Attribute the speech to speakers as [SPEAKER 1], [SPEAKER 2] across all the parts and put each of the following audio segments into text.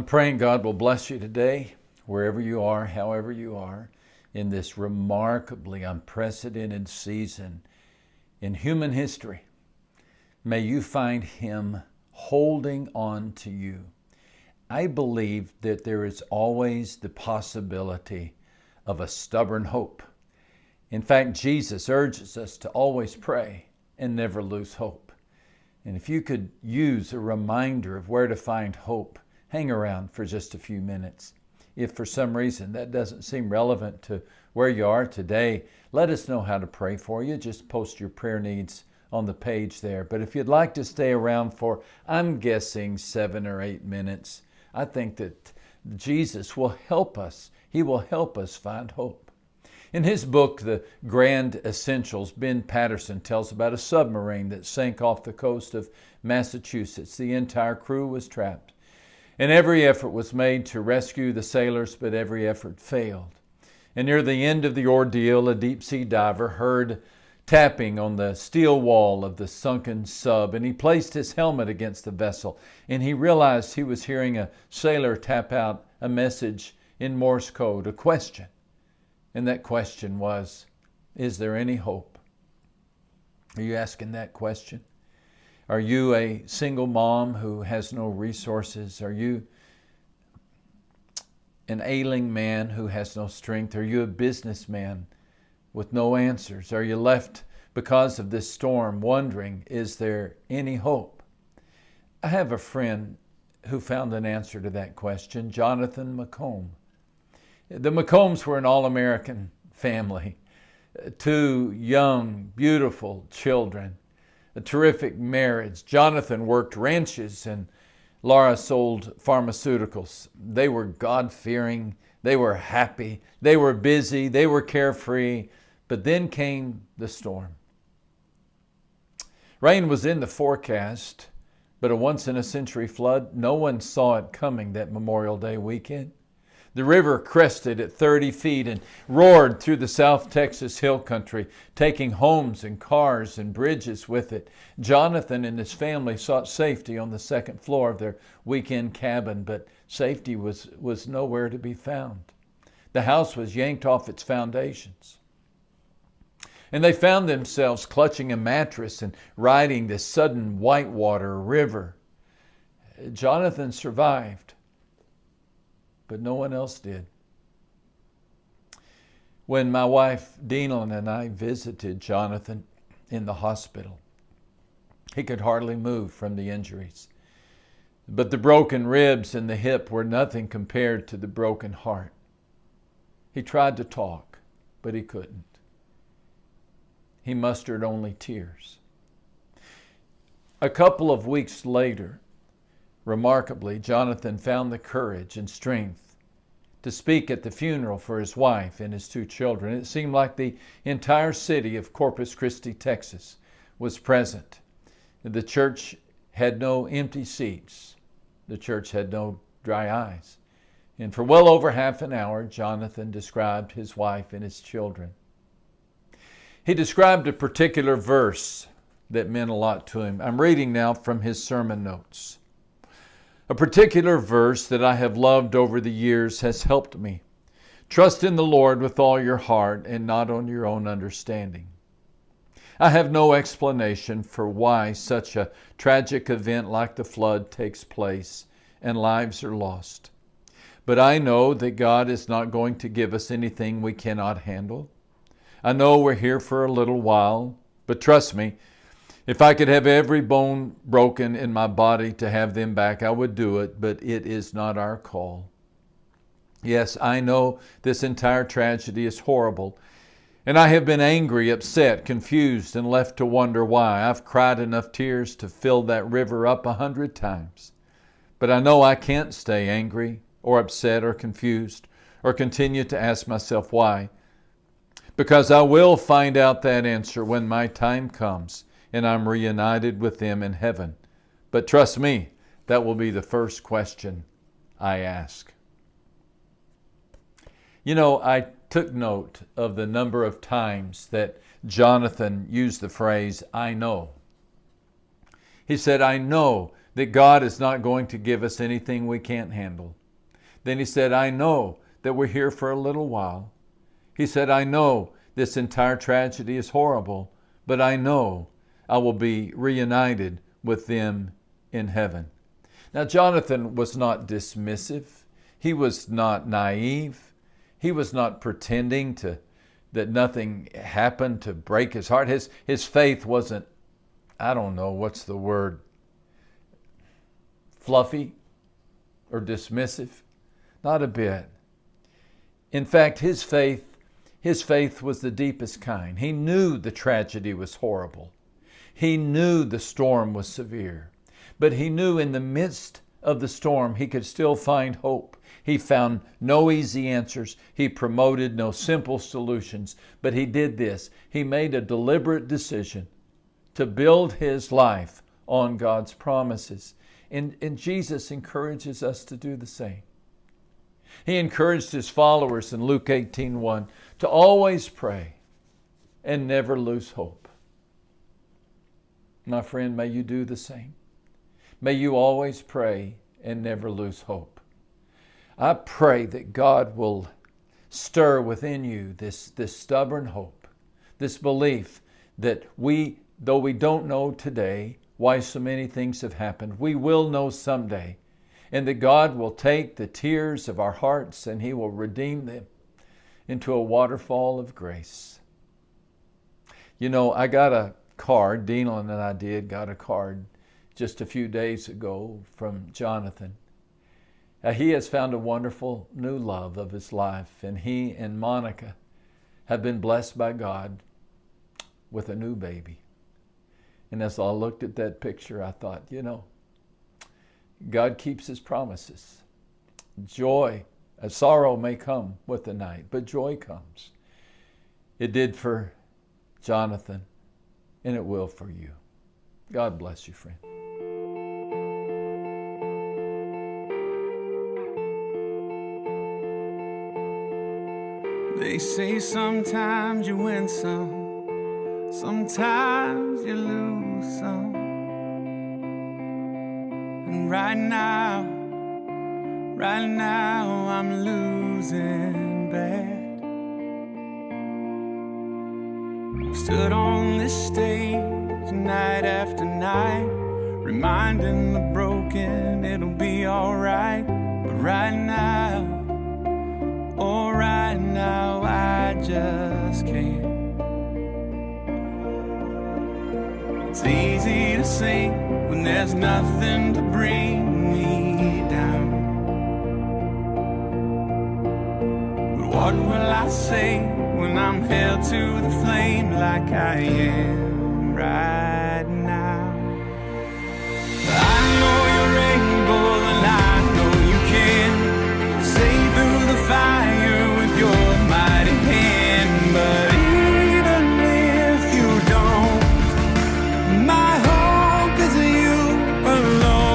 [SPEAKER 1] I'm praying God will bless you today, wherever you are, however you are, in this remarkably unprecedented season in human history. May you find Him holding on to you. I believe that there is always the possibility of a stubborn hope. In fact, Jesus urges us to always pray and never lose hope. And if you could use a reminder of where to find hope, hang around for just a few minutes. If for some reason that doesn't seem relevant to where you are today, let us know how to pray for you. Just post your prayer needs on the page there. But if you'd like to stay around for, I'm guessing, 7 or 8 minutes, I think that Jesus will help us. He will help us find hope. In his book, The Grand Essentials, Ben Patterson tells about a submarine that sank off the coast of Massachusetts. The entire crew was trapped, and every effort was made to rescue the sailors, but every effort failed. And near the end of the ordeal, a deep-sea diver heard tapping on the steel wall of the sunken sub, and he placed his helmet against the vessel, and he realized he was hearing a sailor tap out a message in Morse code, a question. And that question was, is there any hope? Are you asking that question? Are you a single mom who has no resources? Are you an ailing man who has no strength? Are you a businessman with no answers? Are you left because of this storm wondering, is there any hope? I have a friend who found an answer to that question, Jonathan McComb. The McCombs were an all-American family, 2 young, beautiful children, a terrific marriage. Jonathan worked ranches and Laura sold pharmaceuticals. They were God-fearing, they were happy, they were busy, they were carefree, but then came the storm. Rain was in the forecast, but a once-in-a-century flood, no one saw it coming that Memorial Day weekend. The river crested at 30 feet and roared through the South Texas hill country, taking homes and cars and bridges with it. Jonathan and his family sought safety on the second floor of their weekend cabin, but safety was nowhere to be found. The house was yanked off its foundations, and they found themselves clutching a mattress and riding this sudden whitewater river. Jonathan survived, but no one else did. When my wife Deanlin and I visited Jonathan in the hospital, he could hardly move from the injuries. But the broken ribs and the hip were nothing compared to the broken heart. He tried to talk, but he couldn't. He mustered only tears. A couple of weeks later, remarkably, Jonathan found the courage and strength to speak at the funeral for his wife and his 2 children. It seemed like the entire city of Corpus Christi, Texas, was present. The church had no empty seats. The church had no dry eyes. And for well over half an hour, Jonathan described his wife and his children. He described a particular verse that meant a lot to him. I'm reading now from his sermon notes. A particular verse that I have loved over the years has helped me. Trust in the Lord with all your heart and not on your own understanding. I have no explanation for why such a tragic event like the flood takes place and lives are lost. But I know that God is not going to give us anything we cannot handle. I know we're here for a little while, but trust me, if I could have every bone broken in my body to have them back, I would do it, but it is not our call. Yes, I know this entire tragedy is horrible, and I have been angry, upset, confused, and left to wonder why. I've cried enough tears to fill that river up 100 times. But I know I can't stay angry or upset or confused or continue to ask myself why. Because I will find out that answer when my time comes and I'm reunited with them in heaven. But trust me, that will be the first question I ask. You know, I took note of the number of times that Jonathan used the phrase, I know. He said, I know that God is not going to give us anything we can't handle. Then he said, I know that we're here for a little while. He said, I know this entire tragedy is horrible, but I know I will be reunited with them in heaven. Now, Jonathan was not dismissive. He was not naive. He was not pretending that nothing happened to break his heart. His faith wasn't, I don't know, what's the word, fluffy or dismissive. Not a bit. In fact, his faith was the deepest kind. He knew the tragedy was horrible. He knew the storm was severe. But he knew in the midst of the storm, he could still find hope. He found no easy answers. He promoted no simple solutions. But he did this. He made a deliberate decision to build his life on God's promises. And Jesus encourages us to do the same. He encouraged his followers in Luke 18:1 to always pray and never lose hope. My friend, may you do the same. May you always pray and never lose hope. I pray that God will stir within you this stubborn hope, this belief that though we don't know today why so many things have happened, we will know someday. And that God will take the tears of our hearts and He will redeem them into a waterfall of grace. You know, I got a card, Deanlin and I got a card just a few days ago from Jonathan. He has found a wonderful new love of his life, and he and Monica have been blessed by God with a new baby. And as I looked at that picture, I thought, you know, God keeps His promises. Joy, sorrow may come with the night, but joy comes. It did for Jonathan, and it will for you. God bless you, friend.
[SPEAKER 2] They say sometimes you win some, sometimes you lose some. And right now I'm losing bad. I've stood on this stage night after night, reminding the broken it'll be alright. But right now, oh right now, I just can't. It's easy to sing when there's nothing to bring me down. But what will I say when I'm held to the flame like I am right now? I know you're able and I know you can save through the fire with your mighty hand. But even if you don't, my hope is you alone.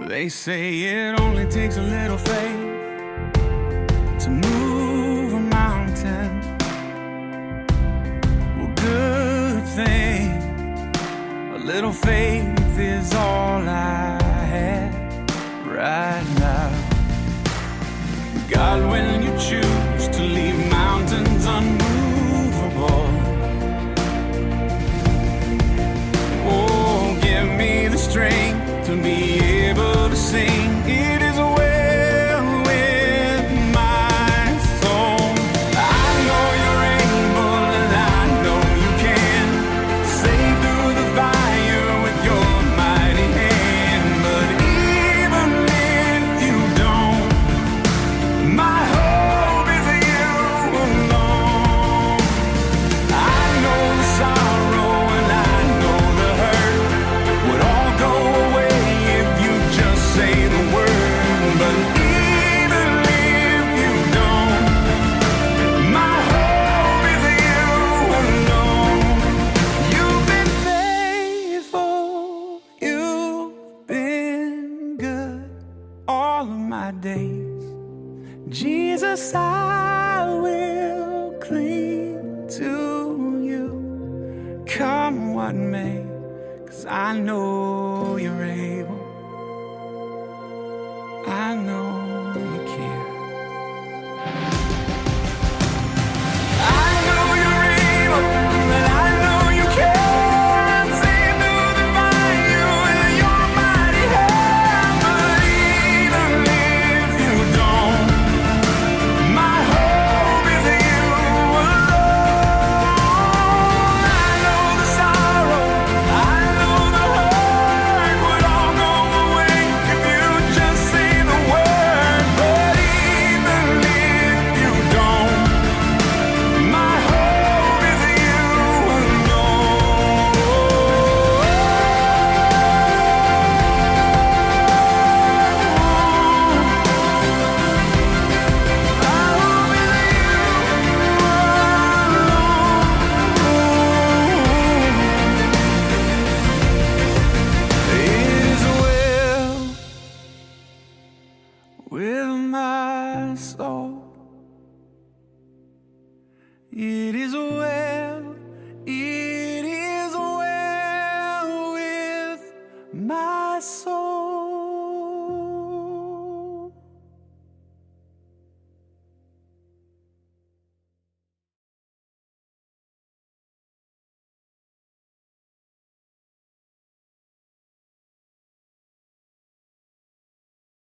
[SPEAKER 2] They say it only takes a little faith to move a mountain. Well, good thing, a little faith is all I have right now. God, when you choose to leave mountains unmovable, oh, give me the strength to be able to sing. It is well with my soul. I know you're able and I know you can save through the fire with your mighty hand. But even if you don't, my hope is you alone. I know the sorrow and I know the hurt would all go away if you just say the word. But even if you don't, my hope is you alone. You've been faithful, you've been good all of my days. Jesus, I will cling to you. what may, 'cause I know you're able. I know you care. I know you're able, and I know you can. See through the fire with your mighty hand. But even if you don't, my hope is in you alone. I know the sorrow, I know the hurt would all go away if you just say the word. But even if you don't, my hope is in you alone. It is well with my soul. It is well, it is well with my soul.